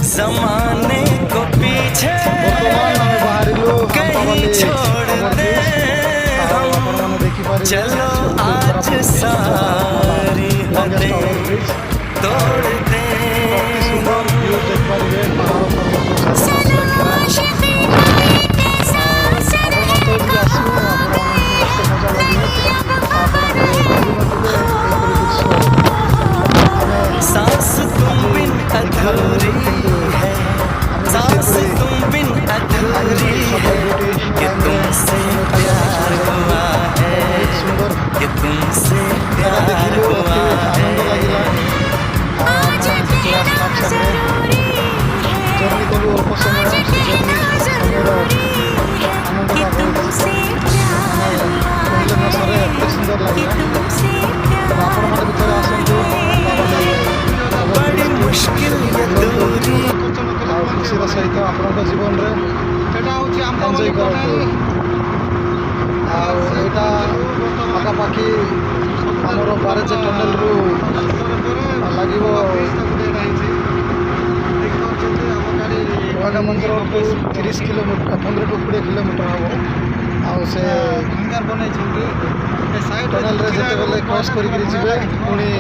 जमाने को पीछे कहीं छोड़ दे हम, चलो आज सारी हदें तोड़ दे हम। सांस तुम बिन अधूरी है, सांस तुम बिन अधूरी है, कि तुमसे प्यार हुआ है, कि तुमसे प्यार हुआ है। आज कहना जरूरी है, आज कहना जरूरी है, कि तुमसे प्यार हुआ है, कि तुमसे प्यार हुआ है। बड़ी मुश्किल ये दूरी खुशीर सहित आपण जीवन एंजय करते आईटा पाखापाखि आमर बारेज टनेल रु लगे वाघा मंदिर टू 30 किलोमीटर 15 टू 20 किलोमीटर हम आसे टनेल जिते क्रॉस करके पुणी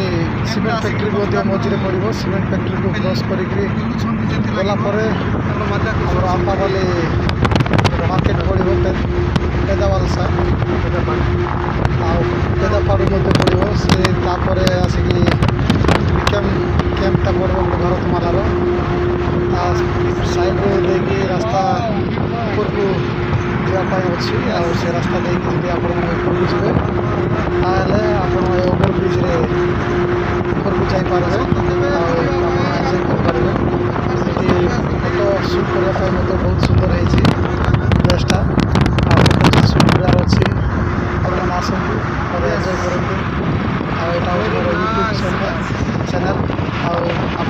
सीमेंट फैक्ट्री मझे पड़ो सीमेंट फैक्ट्री को क्रॉस करपर आम आंबाबाली मार्केट पड़ो पेदावाल साइड पेदापाड़ पड़ो से आसिक कैंपटा पड़ो भारतमालार साइड देखिए रास्ता ऊपर को जावाई अच्छी से रास्ता देखिए आप जी आप ओभर ब्रिज ऊपर को जापर एंजय करेंगे फोटो सुट करने मतलब बहुत सुंदर है प्लेसटा फोटो सुट करार अच्छी आप आसतु एंजय करते यहाँ यूट्यूब चैनल आप